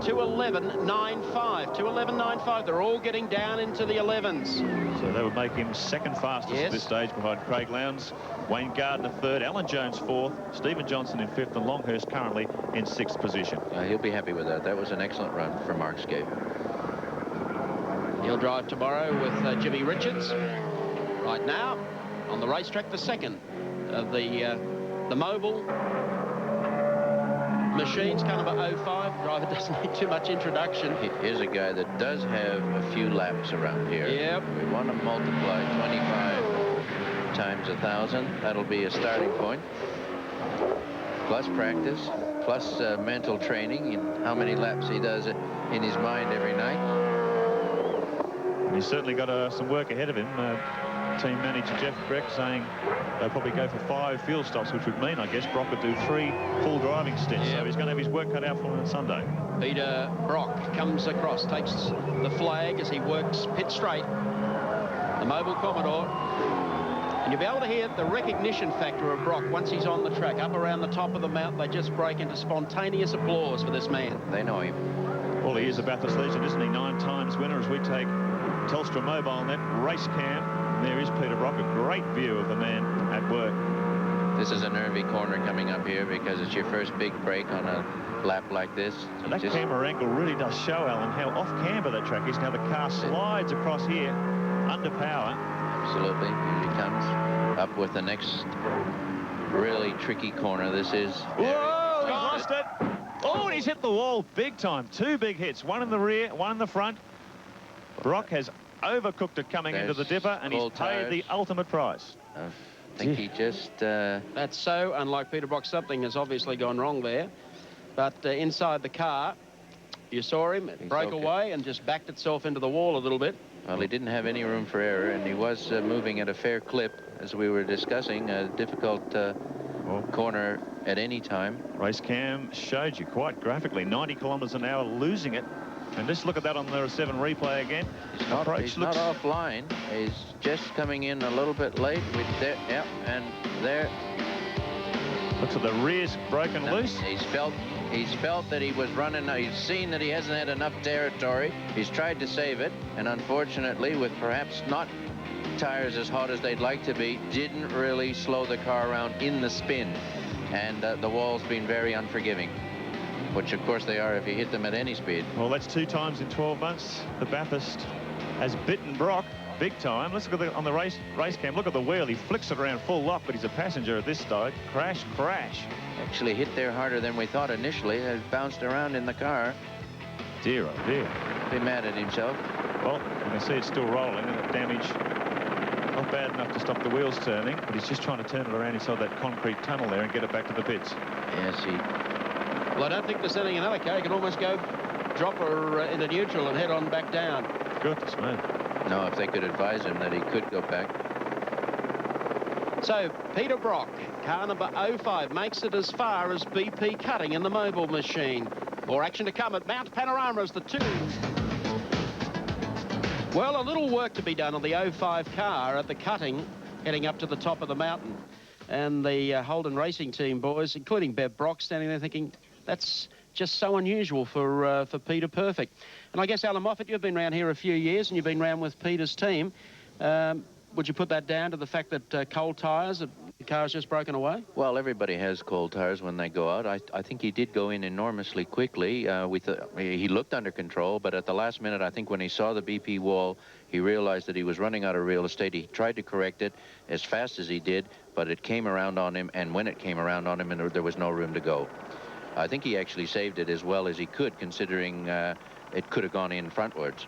2:11.95. 2:11.95. They're all getting down into the 11s. So that would make him second fastest at this stage behind Craig Lowndes. Wayne Gardner third, Alan Jones fourth, Stephen Johnson in fifth, and Longhurst currently in sixth position. He'll be happy with that. That was an excellent run for Mark Skaife. He'll drive tomorrow with Jimmy Richards. Right now, on the racetrack, the second of the mobile machines, car number 05. Driver doesn't need too much introduction. Here's a guy that does have a few laps around here. Yep. We want to multiply 25 times 1,000. That'll be a starting point. Plus practice, plus mental training in how many laps he does in his mind every night. And he's certainly got some work ahead of him. Team manager Jeff Breck saying they'll probably go for 5 field stops, which would mean, I guess, Brock would do 3 full driving stints. So he's going to have his work cut out for him on Sunday. Peter Brock comes across, takes the flag as he works pit straight. The mobile Commodore. And you'll be able to hear the recognition factor of Brock once he's on the track. Up around the top of the mountain, they just break into spontaneous applause for this man. They know him. Well, he is a Bathurst legend, isn't he? 9 times winner as we take Telstra Mobile Net race cam. There is Peter Brock, a great view of the man at work. This is a nervy corner coming up here because it's your first big break on a lap like this. So that camera angle really does show, Alan, how off camber that track is. Now the car slides across here under power. Absolutely. Here he comes up with the next really tricky corner. This is... Whoa, he's lost it. Oh, and he's hit the wall big time. 2 big hits, one in the rear, one in the front. Brock has overcooked it coming into the dipper, and he's paid the ultimate price. I think he just... That's so unlike Peter Brock. Something has obviously gone wrong there. But inside the car, you saw him, it broke away and just backed itself into the wall a little bit. Well, he didn't have any room for error, and he was moving at a fair clip, as we were discussing. A difficult corner at any time. Race cam showed you quite graphically, 90 kilometres an hour, losing it. And just look at that on the 7 replay again. He's not offline. He's just coming in a little bit late with there. Yep, and there. Looks at the rear's broken loose. He's felt that he was running. He's seen that he hasn't had enough territory. He's tried to save it, and unfortunately, with perhaps not tires as hot as they'd like to be, didn't really slow the car around in the spin. And the wall's been very unforgiving, which of course they are if you hit them at any speed. Well, that's 2 times in 12 months. The Bathurst has bitten Brock big time. Let's look at on the race cam. Look at the wheel. He flicks it around full lock, but he's a passenger at this stage. Crash. Actually hit there harder than we thought initially. It bounced around in the car. Dear, oh dear. Be mad at himself. Well, you can see it's still rolling, and the damage not bad enough to stop the wheels turning, but he's just trying to turn it around inside that concrete tunnel there and get it back to the pits. Yes, Well, I don't think there's anything another car. You can almost go drop her into neutral and head on back down. Goodness me. No, if they could advise him that he could go back. So, Peter Brock, car number 05, makes it as far as BP Cutting in the mobile machine. More action to come at Mount Panorama as the 2. Well, a little work to be done on the 05 car at the Cutting, heading up to the top of the mountain. And the Holden Racing Team boys, including Bev Brock, standing there thinking, that's just so unusual for Peter Perfect. And I guess, Alan Moffat, you've been around here a few years and you've been around with Peter's team. Would you put that down to the fact that cold tyres, the car's just broken away? Well, everybody has cold tyres when they go out. I think he did go in enormously quickly. He looked under control, but at the last minute, I think when he saw the BP wall, he realized that he was running out of real estate. He tried to correct it as fast as he did, but it came around on him, and when it came around on him, there was no room to go. I think he actually saved it as well as he could, considering it could have gone in frontwards.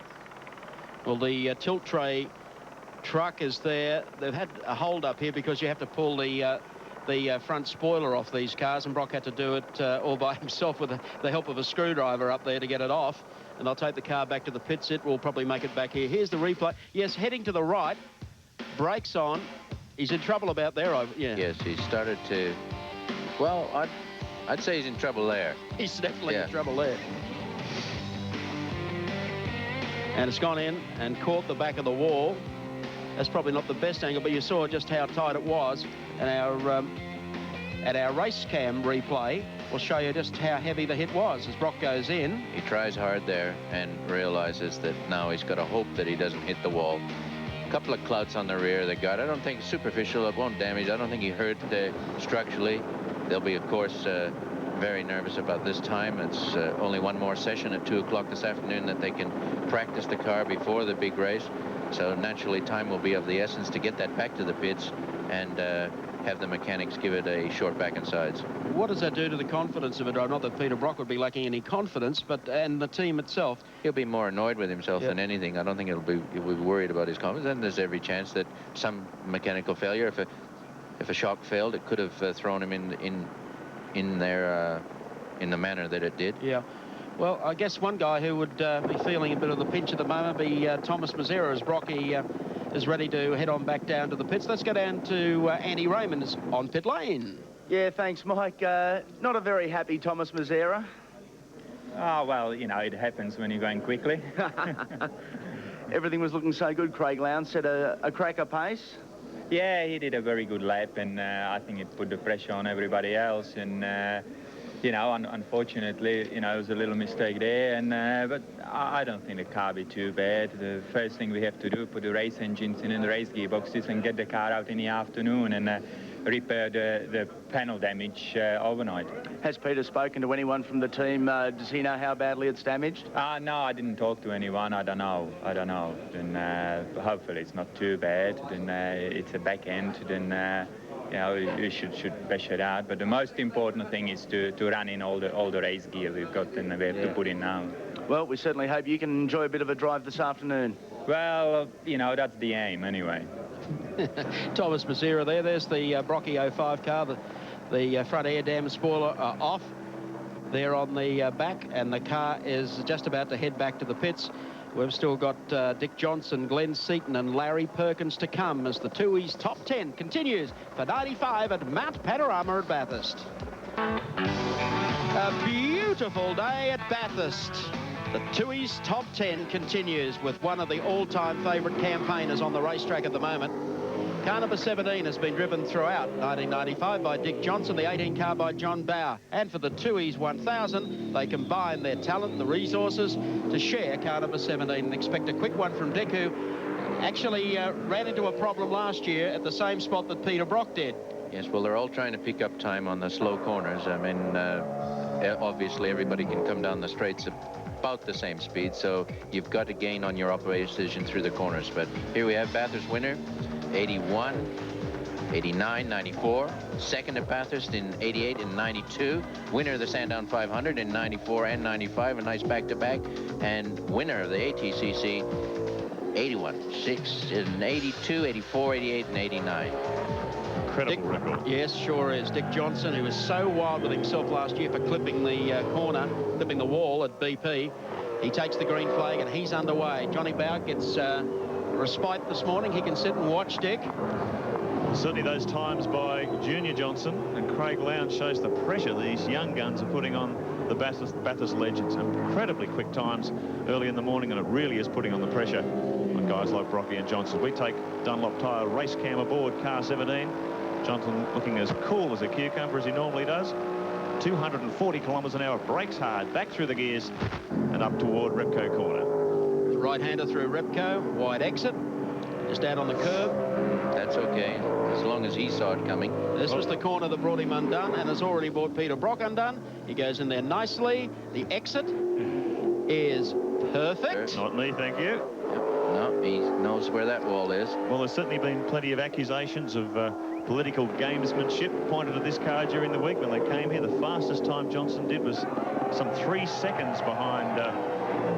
Well, the tilt tray truck is there. They've had a hold up here because you have to pull the front spoiler off these cars, and Brock had to do it all by himself with the help of a screwdriver up there to get it off. And they'll take the car back to the pits. It will probably make it back here. Here's the replay. Yes, heading to the right. Brakes on. He's in trouble about there. Yeah. Yes, he started to... Well, I'd say he's in trouble there. He's definitely in trouble there. And it's gone in and caught the back of the wall. That's probably not the best angle, but you saw just how tight it was. And our race cam replay will show you just how heavy the hit was as Brock goes in. He tries hard there and realizes that now he's got to hope that he doesn't hit the wall. A couple of clouts on the rear of the guard. I don't think superficial, it won't damage. I don't think he hurt structurally. They'll be, of course, very nervous about this time. It's only one more session at 2 o'clock this afternoon that they can practice the car before the big race. So naturally, time will be of the essence to get that back to the pits and have the mechanics give it a short back and sides. What does that do to the confidence of it? Not that Peter Brock would be lacking any confidence, but and the team itself. He'll be more annoyed with himself than anything. I don't think he'll be worried about his confidence. And there's every chance that some mechanical failure, if a shock failed, it could have thrown him in there in the manner that it did. Yeah. Well, I guess one guy who would be feeling a bit of the pinch at the moment be Thomas Mazzera, as Brocky is ready to head on back down to the pits. Let's go down to Andy Raymond's on pit lane. Yeah, thanks, Mike. Not a very happy Thomas Mazzera. Oh, well, you know, it happens when you're going quickly. Everything was looking so good. Craig Lowndes set a cracker pace. Yeah, he did a very good lap, and I think it put the pressure on everybody else. And, you know, unfortunately, you know, it was a little mistake there. And but I don't think the car be too bad. The first thing we have to do, put the race engines in the race gearboxes and get the car out in the afternoon and repair the panel damage overnight. Has Peter spoken to anyone from the team? Does he know how badly it's damaged? No, I didn't talk to anyone. I don't know. And hopefully it's not too bad. Then it's a back end. Then you know, you should bash it out. But the most important thing is to run in all the race gear we've got and we have to put in now. Well, we certainly hope you can enjoy a bit of a drive this afternoon. Well, you know, that's the aim anyway. Thomas Mazzera there. There's the Brocky 05 car. The front air dam spoiler off there on the back, and the car is just about to head back to the pits. We've still got Dick Johnson, Glenn Seton and Larry Perkins to come as the Toheys top 10 continues for 95 at Mount Panorama at Bathurst. A beautiful day at Bathurst. The Toheys top 10 continues with one of the all-time favourite campaigners on the racetrack at the moment. Car number 17 has been driven throughout 1995 by Dick Johnson, the 18 car by John Bauer. And for the Toheys 1000, they combine their talent, the resources, to share car number 17 and expect a quick one from Dick, who actually ran into a problem last year at the same spot that Peter Brock did. Yes, well, they're all trying to pick up time on the slow corners. I mean, obviously everybody can come down the straights about the same speed, so you've got to gain on your operation through the corners. But here we have Bathurst winner, 81, 89, 94. Second at Bathurst in 88 and 92. Winner of the Sandown 500 in 94 and 95. A nice back-to-back. And winner of the ATCC 81, 6 in 82, 84, 88, and 89. Incredible record. Yes, sure is. Dick Johnson, who was so wild with himself last year for clipping the corner, clipping the wall at BP. He takes the green flag and he's underway. Johnny Bauer gets respite this morning. He can sit and watch Dick. Certainly those times by Junior Johnson and Craig Lowndes shows the pressure these young guns are putting on the Bathurst legends. Incredibly quick times early in the morning, and it really is putting on the pressure on guys like Brocky and Johnson. We take Dunlop Tyre race cam aboard car 17. Johnson looking as cool as a cucumber as he normally does. 240 kilometres an hour, brakes hard, back through the gears and up toward Repco corner. Right-hander through Repco, wide exit, just out on the curb. That's okay, as long as he saw it coming. This was the corner that brought him undone and has already brought Peter Brock undone. He goes in there nicely. The exit is perfect. Not me, thank you. No, he knows where that wall is. Well, there's certainly been plenty of accusations of political gamesmanship pointed at this car during the week when they came here. The fastest time Johnson did was some 3 seconds behind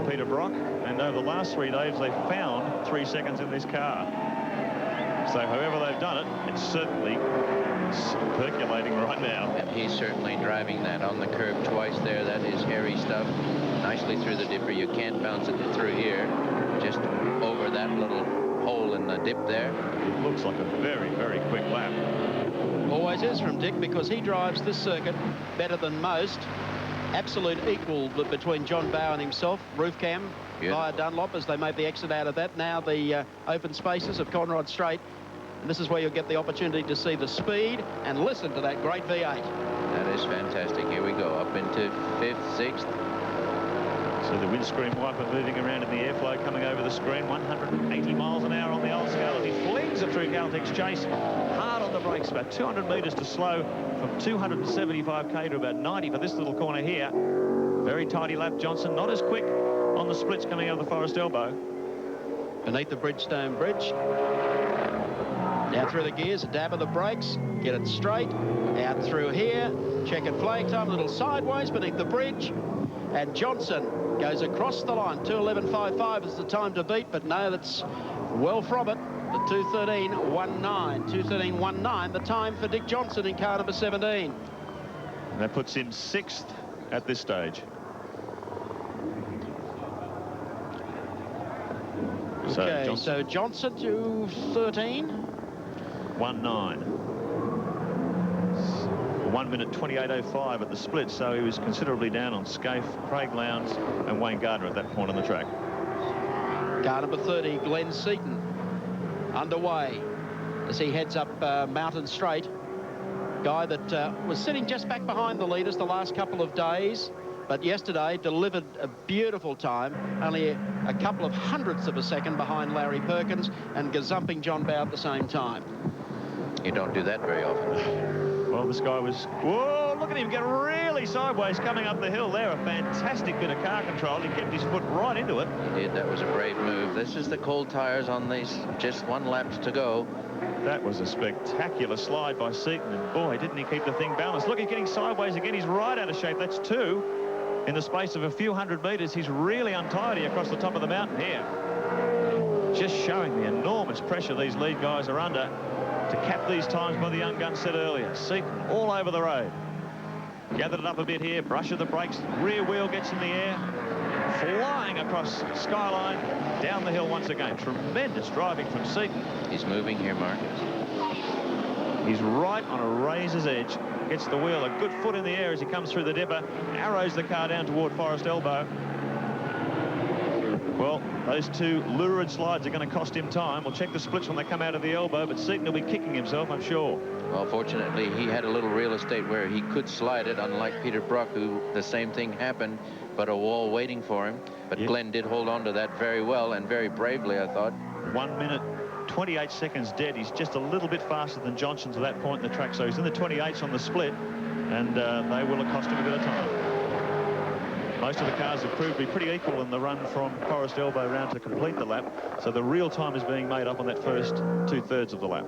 Peter Brock, and over the last 3 days they've found 3 seconds in this car. So however they've done it, it's certainly percolating right now. And he's certainly driving that on the curb twice there. That is hairy stuff. Nicely through the dipper. You can't bounce it through here. Just over that little hole in the dip there. It looks like a very, very quick lap. Always is from Dick, because he drives this circuit better than most. Absolute equal between John Bowe and himself. Roof cam via Dunlop as they made the exit out of that. Now the open spaces of Conrod Straight. And this is where you'll get the opportunity to see the speed and listen to that great V8. That is fantastic. Here we go, up into 5th, 6th. So the windscreen wiper moving around in the airflow, coming over the screen, 180 miles an hour on the old scale, and he flings it through Caltech's chase, hard on the brakes, about 200 metres to slow, from 275k to about 90 for this little corner here. Very tidy lap, Johnson, not as quick on the splits coming out of the Forest Elbow. Beneath the Bridgestone Bridge. Now through the gears, a dab of the brakes, get it straight, out through here, checkered flag time, a little sideways beneath the bridge, and Johnson goes across the line. 2:11.55 is the time to beat, but no, that's well from it. The 2:13.19, 2:13.19, the time for Dick Johnson in car number 17. And that puts him 6th at this stage. Okay, so Johnson to 13. 1:9. 1 minute 28.05 at the split, so he was considerably down on Skaife, Craig Lowndes and Wayne Gardner at that point on the track. Car number 30, Glenn Seton, underway as he heads up Mountain Straight. Guy that was sitting just back behind the leaders the last couple of days, but yesterday delivered a beautiful time, only a couple of hundredths of a second behind Larry Perkins and gazumping John Bowe at the same time. You don't do that very often. Well, this guy was... Whoa, look at him get really sideways coming up the hill there. A fantastic bit of car control. He kept his foot right into it. He did. That was a brave move. This is the cold tires on these. Just 1 lap to go. That was a spectacular slide by Seton. And boy, didn't he keep the thing balanced. Look, he's getting sideways again. He's right out of shape. That's 2. In the space of a few hundred metres, he's really untidy across the top of the mountain here. Just showing the enormous pressure these lead guys are under to cap these times by the young gun said earlier. Seton all over the road. Gathered it up a bit here, brush of the brakes, rear wheel gets in the air, flying across skyline, down the hill once again. Tremendous driving from Seton. He's moving here, Marcus. He's right on a razor's edge. Gets the wheel a good foot in the air as he comes through the dipper, arrows the car down toward Forest Elbow. Well, those 2 lurid slides are going to cost him time. We'll check the splits when they come out of the elbow, but Seton will be kicking himself, I'm sure. Well, fortunately, he had a little real estate where he could slide it, unlike Peter Brock, who the same thing happened, but a wall waiting for him. But yeah, Glenn did hold on to that very well and very bravely, I thought. 1 minute 28 seconds dead. He's just a little bit faster than Johnson to that point in the track, so he's in the 28s on the split, and they will have cost him a bit of time. Most of the cars have proved to be pretty equal in the run from Forest Elbow round to complete the lap, so the real time is being made up on that first 2/3 of the lap.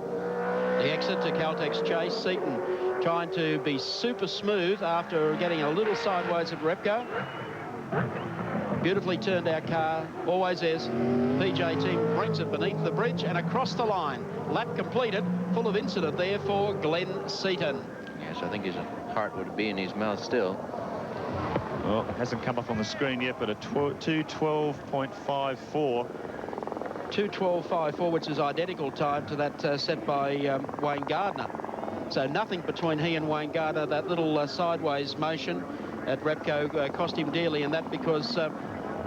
The exit to Caltech's chase. Seton trying to be super smooth after getting a little sideways at Repco. Beautifully turned out car, always is. PJ team brings it beneath the bridge and across the line. Lap completed, full of incident there for Glenn Seton. Yes, I think his heart would be in his mouth still. Well, it hasn't come up on the screen yet, but a 2:12.54. 2:12.54, which is identical time to that set by Wayne Gardner. So nothing between he and Wayne Gardner. That little sideways motion at Repco cost him dearly, and that because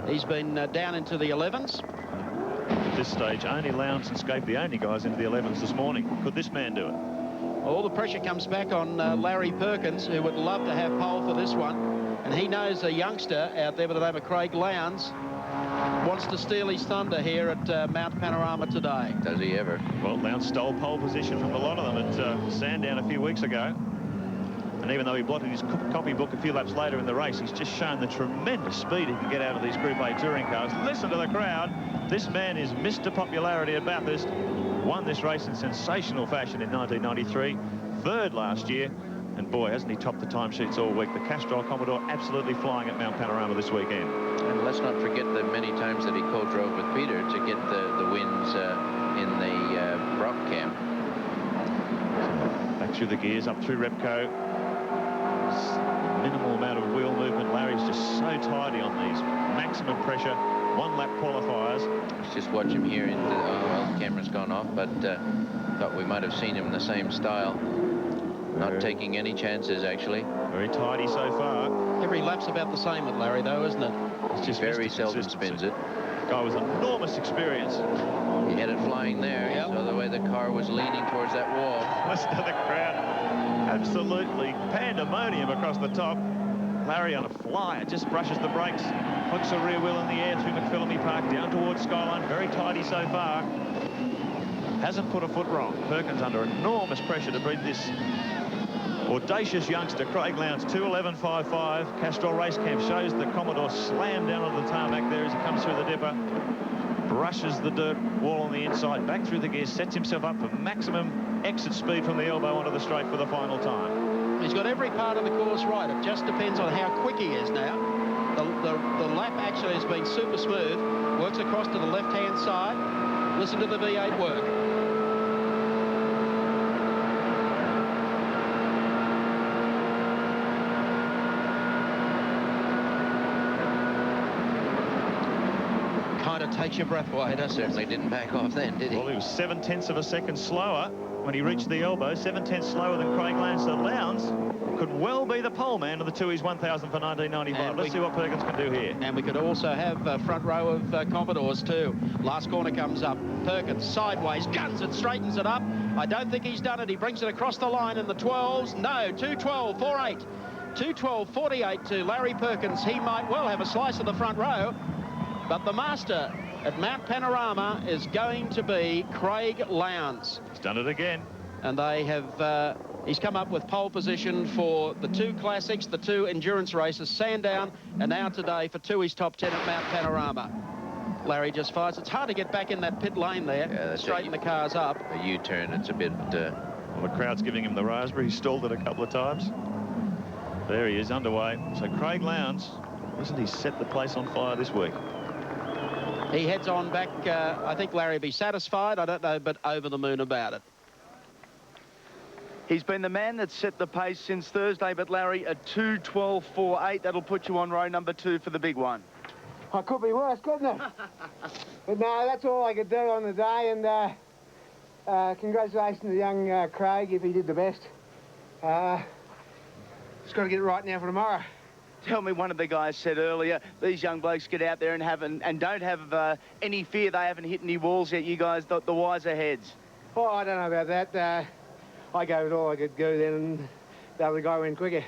he's been down into the 11s. At this stage, only Lowndes and Skaife, the only guys into the 11s this morning. Could this man do it? All the pressure comes back on Larry Perkins, who would love to have pole for this one. And he knows a youngster out there by the name of Craig Lowndes wants to steal his thunder here at Mount Panorama today. Does he ever? Well, Lowndes stole pole position from a lot of them at Sandown a few weeks ago. And even though he blotted his copybook a few laps later in the race, he's just shown the tremendous speed he can get out of these Group A touring cars. Listen to the crowd. This man is Mr. Popularity at Bathurst. Won this race in sensational fashion in 1993. 3rd last year. And boy, hasn't he topped the timesheets all week. The Castrol Commodore absolutely flying at Mount Panorama this weekend. And let's not forget the many times that he co-drove with Peter to get the wins in the Brock camp. Back through the gears, up through Repco. Minimal amount of wheel movement. Larry's just so tidy on these. Maximum pressure, one-lap qualifiers. Let's just watch him here. Well, the camera's gone off, but thought we might have seen him in the same style. Not taking any chances, actually. Very tidy so far. Every lap's about the same with Larry, though, isn't it? It's just very seldom spins it. Guy with enormous experience. He had it flying there. Yep. So the way the car was leaning towards that wall. Listen to the crowd. Absolutely pandemonium across the top. Larry on a flyer, just brushes the brakes, hooks the rear wheel in the air through McPhillamy Park down towards Skyline. Very tidy so far. Hasn't put a foot wrong. Perkins under enormous pressure to beat this audacious youngster, Craig Lowndes, 2:11.55. Castrol Race Camp shows the Commodore slam down onto the tarmac there as he comes through the dipper. Brushes the dirt wall on the inside, back through the gears, sets himself up for maximum exit speed from the elbow onto the straight for the final time. He's got every part of the course right. It just depends on how quick he is now. The lap actually has been super smooth. Works across to the left-hand side. Listen to the V8 work. Kind of takes your breath away, doesn't it? Certainly didn't back off then, did he? Well, he was 0.7 of a second slower when he reached the elbow, 0.7 slower than Craig Lowndes. So Lowndes could well be the pole man of the Tooheys 1000 for 1995. Let's see what Perkins can do here. And we could also have a front row of Commodores too. Last corner comes up. Perkins sideways, guns it, straightens it up. I don't think he's done it. He brings it across the line in the 12s. No, 2:12.48. 2:12.48 to Larry Perkins. He might well have a slice of the front row. But the master at Mount Panorama is going to be Craig Lowndes. He's done it again. And they have, he's come up with pole position for the 2 classics, the 2 endurance races, Sandown, and now today for Tooheys top 10 at Mount Panorama. Larry just fires. It's hard to get back in that pit lane there, straighten the cars up. A U-turn, it's a bit... Well, the crowd's giving him the raspberry. He stalled it a couple of times. There he is, underway. So Craig Lowndes, hasn't he set the place on fire this week? He heads on back. I think Larry will be satisfied. I don't know, but over the moon about it. He's been the man that's set the pace since Thursday, but Larry, a 2:12.48. That'll put you on row number 2 for the big one. I could be worse, couldn't it? But no, that's all I could do on the day, and congratulations to young Craig if he did the best. Just got to get it right now for tomorrow. Tell me, one of the guys said earlier, these young blokes get out there and don't have any fear they haven't hit any walls yet. You guys, the wiser heads. Oh, I don't know about that. I gave it all I could go then, and the other guy went quicker.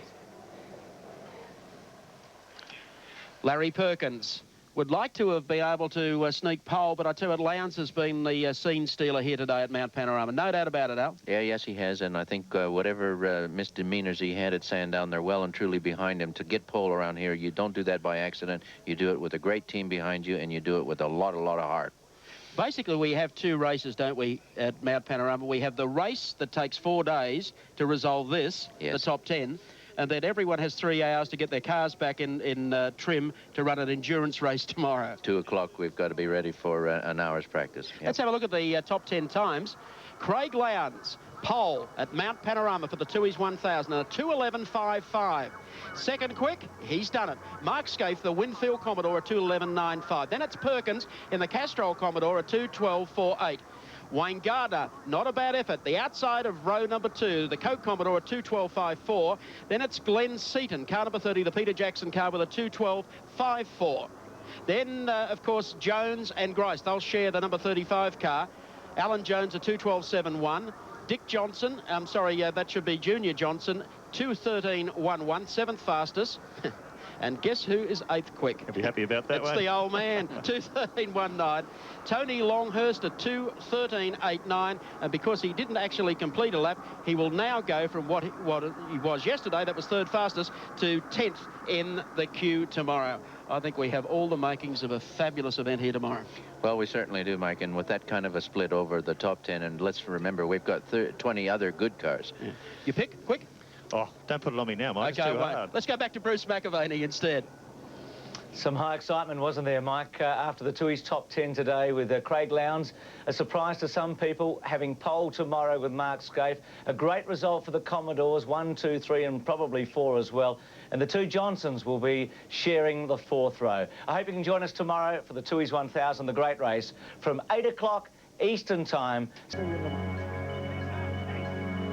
Larry Perkins would like to have been able to sneak pole, but I tell you what, Lowndes has been the scene stealer here today at Mount Panorama. No doubt about it, Al. Yeah, yes, he has, and I think whatever misdemeanors he had at Sandown, they're well and truly behind him. To get pole around here, you don't do that by accident. You do it with a great team behind you, and you do it with a lot of heart. Basically, we have 2 races, don't we, at Mount Panorama? We have the race that takes 4 days to resolve this, the top 10, and then everyone has 3 hours to get their cars back in trim to run an endurance race tomorrow. 2 o'clock, we've got to be ready for an hour's practice. Yep. Let's have a look at the top 10 times. Craig Lowndes, pole at Mount Panorama for the Tooheys 1000, a 2:11.55. Second quick, he's done it. Mark Skaife, the Winfield Commodore, a 2:11.95. Then it's Perkins in the Castrol Commodore, a 2:12.48. Wayne Gardner, not a bad effort. The outside of row number 2, the Coke Commodore, a 2:12.54. Then it's Glenn Seton, car number 30, the Peter Jackson car with a 2:12.54. Then, of course, Jones and Grice, they'll share the number 35 car. Alan Jones, a 2:12.71. Dick Johnson, that should be Junior Johnson, 2:13.11, 7th fastest. And guess who is 8th quick? I'll be happy about that. It's the old man, 2:13.19. Tony Longhurst at 2:13.89, and because he didn't actually complete a lap, he will now go from what he was yesterday, that was 3rd fastest, to 10th in the queue tomorrow. I think we have all the makings of a fabulous event here tomorrow. Well, we certainly do, Mike, and with that kind of a split over the top 10, and let's remember, we've got 20 other good cars. Yeah. You pick, quick? Oh, don't put it on me now, Mike. Okay, it's too wait. hard. Let's go back to Bruce McAvaney instead. Some high excitement, wasn't there, Mike, after the Toheys top 10 today with Craig Lowndes. A surprise to some people, having pole tomorrow with Mark Skaife. A great result for the Commodores, 1, 2, 3 and probably 4 as well. And the two Johnsons will be sharing the 4th row. I hope you can join us tomorrow for the Toheys 1000, the great race, from 8 o'clock Eastern time.